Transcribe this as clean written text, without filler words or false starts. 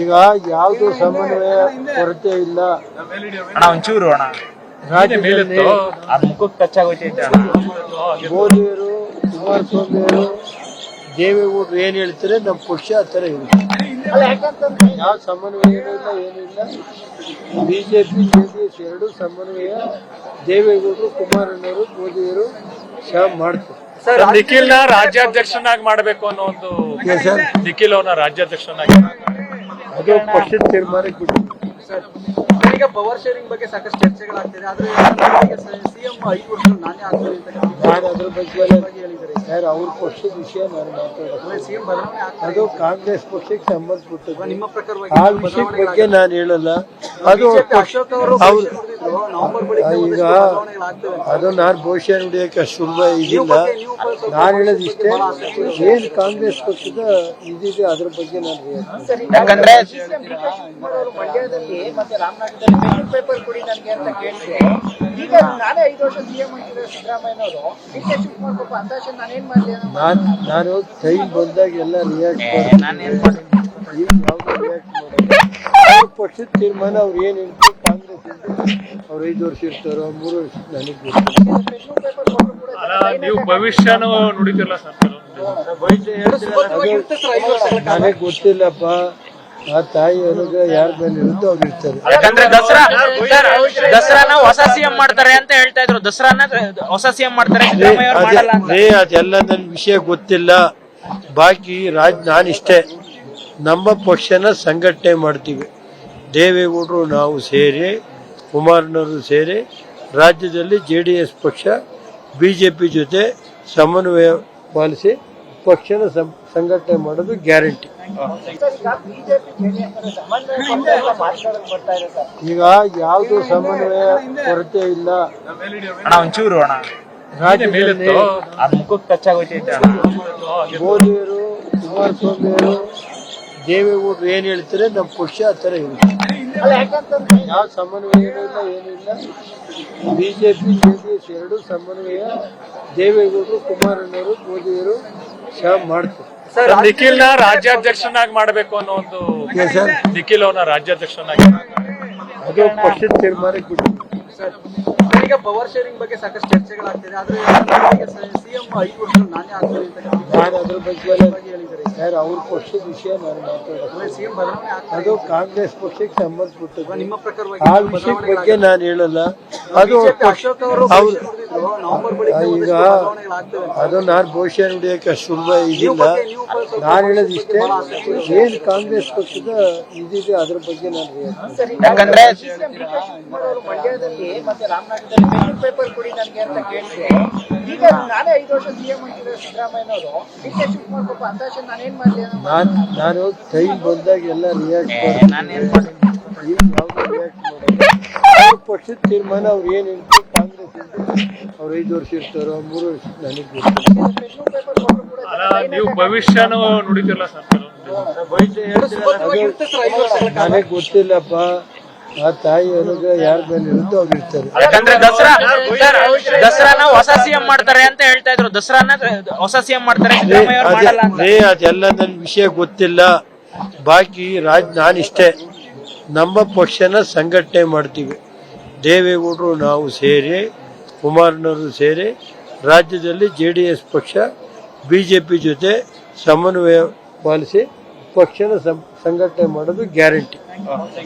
ಈಗ ಯಾವುದು ಸಮನ್ವಯ ಕೊರತೆ ಇಲ್ಲ ಒಂಚೂರು ರಾಜ್ಯದಲ್ಲಿ ಮುಖಕ್ಕೆ ಟಚ್ ಆಗೋಯ್ತೈತೆ ಮೋದಿಯವರು ಕುಮಾರಸ್ವಾಮಿಯವರು ದೇವೇಗೌಡರು ಏನ್ ಹೇಳ್ತಾರೆ ನಮ್ಮ ಪಕ್ಷ ಆ ಥರ ಹೇಳುತ್ತೆ. ಯಾವ ಸಮನ್ವಯ ಏನಿಲ್ಲ ಏನಿಲ್ಲ. ಬಿಜೆಪಿ ಜೆಡಿಎಸ್ ಎರಡು ಸಮನ್ವಯ ದೇವೇಗೌಡರು ಕುಮಾರಣ್ಣವರು ಮೋದಿಯವರು ಮಾಡ್ತಾರೆ. ನಿಖಿಲ್ ನ ರಾಜ್ಯಾಧ್ಯಕ್ಷನಾಗಿ ಮಾಡಬೇಕು ಅನ್ನೋ ಒಂದು ನಿಖಿಲ್ ಅವನ ರಾಜ್ಯಾಧ್ಯಕ್ಷನಾಗಿ ಅದು ಪಕ್ಷದ ತೀರ್ಮಾನಕ್ಕೆ ಬಿಟ್ಟು. ಈಗ ಪವರ್ ಶೇರಿಂಗ್ ಬಗ್ಗೆ ಸಾಕಷ್ಟು ಚರ್ಚೆಗಳಾಗ್ತಿದೆ. ಆದ್ರೆ ಸಿಎಂ 5 ವರ್ಷ ನಾನೇ ಆಗ್ತೀನಿ ಅಂತ ನಾನು ಅದ್ರ ಬಗ್ಗೆ ಯಾರು ಅವ್ರ ಪಕ್ಷದ ವಿಷಯ ನಾನು ಮಾತಾಡೋದು. ಸಿಎಂ ಬದಲಾವಣೆ ಆಗ್ತದೆ. ಅದು ಕಾಂಗ್ರೆಸ್ ಪಕ್ಷಕ್ಕೆ ಸಂಬಂಧಪಟ್ಟದ್ದು. ನಿಮ್ಮ ಪ್ರಕಾರವಾಗಿ ಆ ವಿಷಯದ ಬಗ್ಗೆ ನಾನು ಹೇಳಲ್ಲ. ಅದು ಅಶೋಕ್ ಅವರು ನವೆಂಬರ್ ಬಳಿಕ ಈಗ ಅದು ನಾನು ಭವಿಷ್ಯ ನುಡಿಯಕ್ಕೆ ಅಷ್ಟು ಸುಲಭ ಇದಿಲ್ಲ. ನಾನು ಹೇಳೋದು ಇಷ್ಟೇ, ಏನ್ ಕಾಂಗ್ರೆಸ್ ಪಕ್ಷದ ಇದಿದೆ ಅದ್ರ ಬಗ್ಗೆ ನಾನು ಹೇಳ್ತೀನಿ. ಯಾಕಂದ್ರೆ ಮಂಡ್ಯದಲ್ಲಿ ಮತ್ತೆ ರಾಮನಗರದಲ್ಲಿ ಬೆಂಗಳೂರು ಪೇಪರ್ ಕೊಡಿ ನನಗೆ ಅಂತ ಕೇಳಿದ್ರೆ, ಈಗ ನಾನೇ 5 ವರ್ಷ ಸಿಎಂ ಆಗಿರೋ ಸಿದ್ದರಾಮಯ್ಯನವರು ಡಿಕೆ ಶಿವಕುಮಾರ್ ಪಾಪ ಅಂದಾಜು ನಾನೇನ್ ಮಾಡ್ಲಿ ನಾನು ಟೈಮ್ ಬಂದಾಗ ಎಲ್ಲ ರಿಯಾಕ್ಟ್ ಈಗ ಯಾವ್ದು ರಿಯಾಕ್ಟ್ ಮಾಡೋದು. ಅವ್ರ ಪಕ್ಷದ ತೀರ್ಮಾನ ಅವ್ರು ಏನ್ ಹೇಳ್ತಾರೆ. ಕಾಂಗ್ರೆಸ್ ಅವ್ರು 5 ವರ್ಷ ಇರ್ತಾರೋ 3 ವರ್ಷ ನನಗೆ ಬೆಂಗಳೂರು ಪೇಪರ್ ಕೊಟ್ಟರು ಕೂಡ ನೀವು ಭವಿಷ್ಯನೂ ನುಡಿತಿರಲ್ಲ ಸರ್. ನನಗೆ ಗೊತ್ತಿಲ್ಲಪ್ಪ. ಆ ತಾಯಿ ಅನುಗ್ರಹ ಯಾರ ಮೇಲೆ ಇರುತ್ತೋ ಅವ್ರು ಇರ್ತಾರೆ. ಯಾಕಂದ್ರೆ ದಸರಾನ ಹೊಸ ಸಿಎಂ ಮಾಡ್ತಾರೆ ಅಂತ ಹೇಳ್ತಾ ಇದ್ರು. ದಸರಾನ ಹೊಸ ಸಿಎಂ ಮಾಡ್ತಾರೆ, ಸಿದ್ದರಾಮಯ್ಯ ಅವ್ರು ಮಾಡಲ್ಲ ಅಂತ. ಅದೆಲ್ಲ ನನ್ನ ವಿಷಯ ಗೊತ್ತಿಲ್ಲ. ಬಾಕಿ ನಾನಿಷ್ಟೇ, ನಮ್ಮ ಪಕ್ಷನ ಸಂಘಟನೆ ಮಾಡ್ತೀವಿ. ದೇವೇಗೌಡರು ನಾವು ಸೇರಿ, ಕುಮಾರಣ್ಣವರು ಸೇರಿ ರಾಜ್ಯದಲ್ಲಿ JDS ಪಕ್ಷ ಬಿಜೆಪಿ ಜೊತೆ ಸಮನ್ವಯ ಪಾಲಿಸಿ ಪಕ್ಷನ ಸಂಘಟನೆ ಮಾಡೋದು ಗ್ಯಾರಂಟಿ. ಈಗ ಯಾವುದು ಸಮನ್ವಯ ಕೊರತೆ ಇಲ್ಲ ಒಂಚೂರು ರಾಜ್ಯದಲ್ಲಿ ಮುಖಕ್ಕೆ ಟಚ್ ಆಗೋಯ್ತೈತೆ ಮೋದಿಯವರು ಕುಮಾರಸ್ವಾಮಿಯವರು ದೇವೇಗೌಡರು ಏನ್ ಹೇಳ್ತಾರೆ ನಮ್ಮ ಪಕ್ಷ ಆ ಥರ ಹೇಳುತ್ತೆ. ಯಾವ ಸಮನ್ವಯ ಏನಿಲ್ಲ ಏನಿಲ್ಲ. ಬಿಜೆಪಿ ಜೆಡಿಎಸ್ ಎರಡು ಸಮನ್ವಯ ದೇವೇಗೌಡರು ಕುಮಾರಣ್ಣವರು ಮೋದಿಯವರು ಮಾಡ್ತಾರೆ. ನಿಖಿಲ್ ನ ರಾಜ್ಯಾಧ್ಯಕ್ಷನಾಗಿ ಮಾಡಬೇಕು ಅನ್ನೋ ಒಂದು ನಿಖಿಲ್ ಅವನ ರಾಜ್ಯಾಧ್ಯಕ್ಷನಾಗಿ ಅದು ಪಕ್ಷದ ತೀರ್ಮಾನಕ್ಕೆ ಬಿಟ್ಟು. ಈಗ ಪವರ್ ಶೇರಿಂಗ್ ಬಗ್ಗೆ ಸಾಕಷ್ಟು ಚರ್ಚೆಗಳಾಗ್ತಿದೆ. ಆದ್ರೆ ಸಿಎಂ 5 ವರ್ಷ ನಾನೇ ಆಗ್ತೀನಿ ಅಂತ ನಾನು ಅದ್ರ ಬಗ್ಗೆ ಯಾರು ಅವ್ರ ಪಕ್ಷದ ವಿಷಯ ನಾನು ಮಾತಾಡೋದು. ಸಿಎಂ ಬದಲಾವಣೆ ಆಗ್ತದೆ. ಅದು ಕಾಂಗ್ರೆಸ್ ಪಕ್ಷಕ್ಕೆ ಸಂಬಂಧಪಟ್ಟದ್ದು. ನಿಮ್ಮ ಪ್ರಕಾರವಾಗಿ ಆ ವಿಷಯದ ಬಗ್ಗೆ ನಾನು ಹೇಳಲ್ಲ. ಅದು ಅಶೋಕ್ ಅವರು ನವೆಂಬರ್ ಬಳಿಕ ಈಗ ಅದು ನಾನು ಭವಿಷ್ಯ ನುಡಿಯಕ್ಕೆ ಅಷ್ಟು ಸುಲಭ ಇದಿಲ್ಲ. ನಾನು ಹೇಳೋದು ಇಷ್ಟೇ, ಏನ್ ಕಾಂಗ್ರೆಸ್ ಪಕ್ಷದ ಇದಿದೆ ಅದ್ರ ಬಗ್ಗೆ ನಾನು ಹೇಳ್ತೀನಿ. ಯಾಕಂದ್ರೆ ಮಂಡ್ಯದಲ್ಲಿ ಮತ್ತೆ ರಾಮನಗರದಲ್ಲಿ ಬೆಂಗಳೂರು ಪೇಪರ್ ಕೊಡಿ ನನಗೆ ಅಂತ ಕೇಳಿದ್ರೆ, ಈಗ ನಾನೇ 5 ವರ್ಷ ಸಿಎಂ ಆಗಿರೋ ಸಿದ್ದರಾಮಯ್ಯನವರು ಡಿಕೆ ಶಿವಕುಮಾರ್ ಪಾಪ ಅಂದಾಜು ನಾನೇನ್ ಮಾಡ್ಲಿ ನಾನು ಟೈಮ್ ಬಂದಾಗ ಎಲ್ಲ ರಿಯಾಕ್ಟ್ ಈಗ ಯಾವ್ದು ರಿಯಾಕ್ಟ್ ಮಾಡೋದು. ಅವ್ರ ಪಕ್ಷದ ತೀರ್ಮಾನ ಅವ್ರು ಏನ್ ಹೇಳ್ತಾರೆ. ಕಾಂಗ್ರೆಸ್ ಅವ್ರು 5 ವರ್ಷ ಇರ್ತಾರೋ 3 ವರ್ಷ ನನಗೆ ಬೆಂಗಳೂರು ಪೇಪರ್ ಕೊಟ್ಟರು ಕೂಡ ನೀವು ಭವಿಷ್ಯನೂ ನುಡಿತಿರಲ್ಲ ಸರ್. ನನಗೆ ಗೊತ್ತಿಲ್ಲಪ್ಪ. ಆ ತಾಯಿ ಅನುಗ್ರಹ ಯಾರ ಮೇಲೆ ಇರುತ್ತೋ ಅವ್ರು ಇರ್ತಾರೆ. ಯಾಕಂದ್ರೆ ದಸರಾನ ಹೊಸ ಸಿಎಂ ಮಾಡ್ತಾರೆ ಅಂತ ಹೇಳ್ತಾ ಇದ್ರು. ದಸರಾನ ಹೊಸ ಸಿಎಂ ಮಾಡ್ತಾರೆ, ಸಿದ್ದರಾಮಯ್ಯ ಅವ್ರು ಮಾಡಲ್ಲ ಅಂತ. ಅದೆಲ್ಲ ನನ್ನ ವಿಷಯ ಗೊತ್ತಿಲ್ಲ. ಬಾಕಿ ನಾನಿಷ್ಟೇ, ನಮ್ಮ ಪಕ್ಷನ ಸಂಘಟನೆ ಮಾಡ್ತೀವಿ. ದೇವೇಗೌಡರು ನಾವು ಸೇರಿ, ಕುಮಾರಣ್ಣವರು ಸೇರಿ ರಾಜ್ಯದಲ್ಲಿ JDS ಪಕ್ಷ ಬಿಜೆಪಿ ಜೊತೆ ಸಮನ್ವಯ ಪಾಲಿಸಿ ಪಕ್ಷನ ಸಂಘಟನೆ ಮಾಡೋದು ಗ್ಯಾರಂಟಿ.